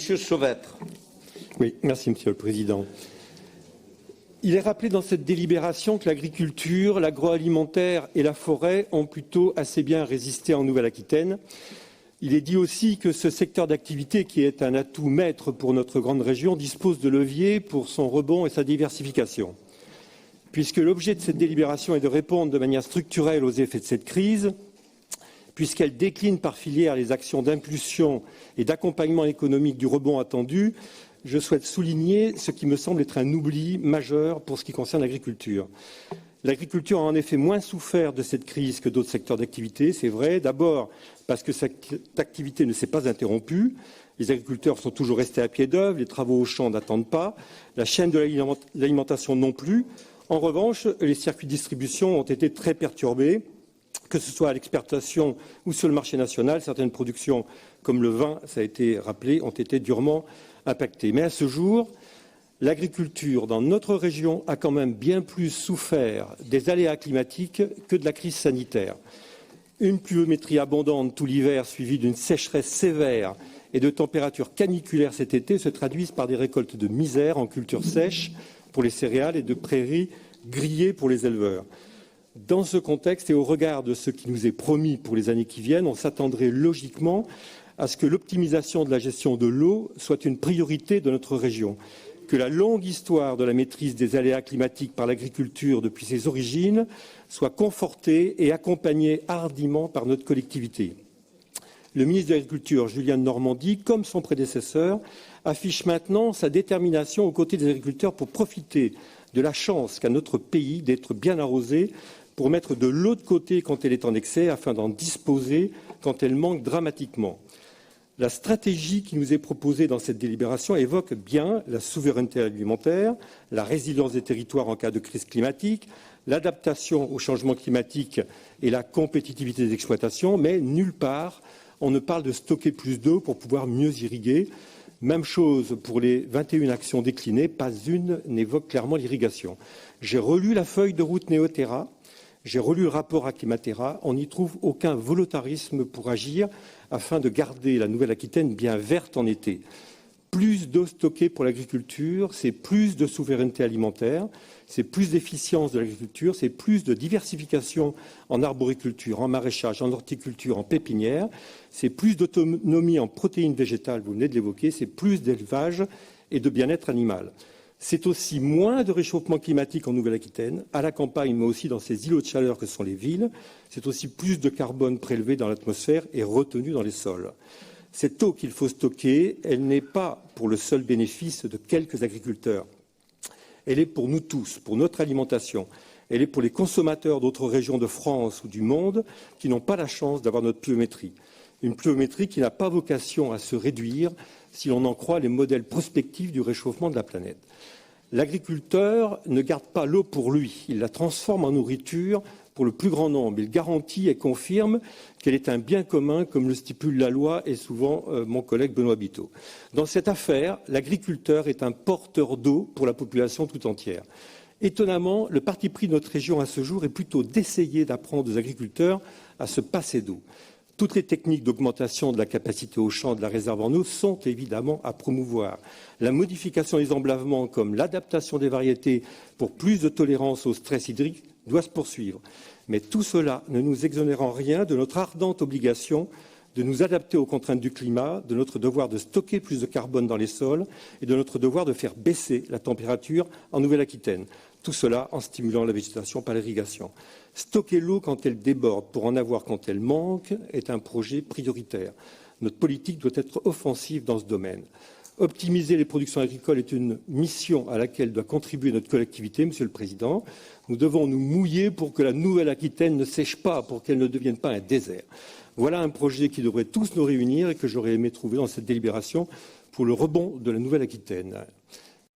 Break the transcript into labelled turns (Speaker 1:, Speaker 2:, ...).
Speaker 1: Monsieur Sauvêtre.
Speaker 2: Oui, merci Monsieur le Président. Il est rappelé dans cette délibération que l'agriculture, l'agroalimentaire et la forêt ont plutôt assez bien résisté en Nouvelle-Aquitaine. Il est dit aussi que ce secteur d'activité, qui est un atout maître pour notre grande région, dispose de leviers pour son rebond et sa diversification. Puisque l'objet de cette délibération est de répondre de manière structurelle aux effets de cette crise, puisqu'elle décline par filière les actions d'impulsion et d'accompagnement économique du rebond attendu, je souhaite souligner ce qui me semble être un oubli majeur pour ce qui concerne l'agriculture. L'agriculture a en effet moins souffert de cette crise que d'autres secteurs d'activité, c'est vrai. D'abord parce que cette activité ne s'est pas interrompue. Les agriculteurs sont toujours restés à pied d'œuvre, les travaux au champ n'attendent pas, la chaîne de l'alimentation non plus. En revanche, les circuits de distribution ont été très perturbés, que ce soit à l'exportation ou sur le marché national. Certaines productions, comme le vin, ça a été rappelé, ont été durement impactées. Mais à ce jour, l'agriculture dans notre région a quand même bien plus souffert des aléas climatiques que de la crise sanitaire. Une pluviométrie abondante tout l'hiver suivie d'une sécheresse sévère et de températures caniculaires cet été se traduisent par des récoltes de misère en cultures sèches pour les céréales et de prairies grillées pour les éleveurs. Dans ce contexte et au regard de ce qui nous est promis pour les années qui viennent, on s'attendrait logiquement à ce que l'optimisation de la gestion de l'eau soit une priorité de notre région, que la longue histoire de la maîtrise des aléas climatiques par l'agriculture depuis ses origines soit confortée et accompagnée hardiment par notre collectivité. Le ministre de l'Agriculture, Julien Denormandie, comme son prédécesseur, affiche maintenant sa détermination aux côtés des agriculteurs pour profiter de la chance qu'a notre pays d'être bien arrosé, pour mettre de l'eau de côté quand elle est en excès, afin d'en disposer quand elle manque dramatiquement. La stratégie qui nous est proposée dans cette délibération évoque bien la souveraineté alimentaire, la résilience des territoires en cas de crise climatique, l'adaptation au changement climatique et la compétitivité des exploitations, mais nulle part on ne parle de stocker plus d'eau pour pouvoir mieux irriguer. Même chose pour les 21 actions déclinées, pas une n'évoque clairement l'irrigation. J'ai relu la feuille de route Néoterra, j'ai relu le rapport Akimatera, on n'y trouve aucun volontarisme pour agir afin de garder la Nouvelle-Aquitaine bien verte en été. Plus d'eau stockée pour l'agriculture, c'est plus de souveraineté alimentaire, c'est plus d'efficience de l'agriculture, c'est plus de diversification en arboriculture, en maraîchage, en horticulture, en pépinière, c'est plus d'autonomie en protéines végétales, vous venez de l'évoquer, c'est plus d'élevage et de bien-être animal. C'est aussi moins de réchauffement climatique en Nouvelle-Aquitaine, à la campagne, mais aussi dans ces îlots de chaleur que sont les villes. C'est aussi plus de carbone prélevé dans l'atmosphère et retenu dans les sols. Cette eau qu'il faut stocker, elle n'est pas pour le seul bénéfice de quelques agriculteurs. Elle est pour nous tous, pour notre alimentation. Elle est pour les consommateurs d'autres régions de France ou du monde qui n'ont pas la chance d'avoir notre pluviométrie. Une pluviométrie qui n'a pas vocation à se réduire si l'on en croit les modèles prospectifs du réchauffement de la planète. L'agriculteur ne garde pas l'eau pour lui, il la transforme en nourriture pour le plus grand nombre. Il garantit et confirme qu'elle est un bien commun, comme le stipule la loi et souvent mon collègue Benoît Biteau. Dans cette affaire, l'agriculteur est un porteur d'eau pour la population tout entière. Étonnamment, le parti pris de notre région à ce jour est plutôt d'essayer d'apprendre aux agriculteurs à se passer d'eau. Toutes les techniques d'augmentation de la capacité au champ de la réserve en eau sont évidemment à promouvoir. La modification des emblavements comme l'adaptation des variétés pour plus de tolérance au stress hydrique doit se poursuivre. Mais tout cela ne nous exonère en rien de notre ardente obligation de nous adapter aux contraintes du climat, de notre devoir de stocker plus de carbone dans les sols et de notre devoir de faire baisser la température en Nouvelle-Aquitaine. Tout cela en stimulant la végétation par l'irrigation. Stocker l'eau quand elle déborde pour en avoir quand elle manque est un projet prioritaire. Notre politique doit être offensive dans ce domaine. Optimiser les productions agricoles est une mission à laquelle doit contribuer notre collectivité, Monsieur le Président. Nous devons nous mouiller pour que la Nouvelle-Aquitaine ne sèche pas, pour qu'elle ne devienne pas un désert. Voilà un projet qui devrait tous nous réunir et que j'aurais aimé trouver dans cette délibération pour le rebond de la Nouvelle-Aquitaine.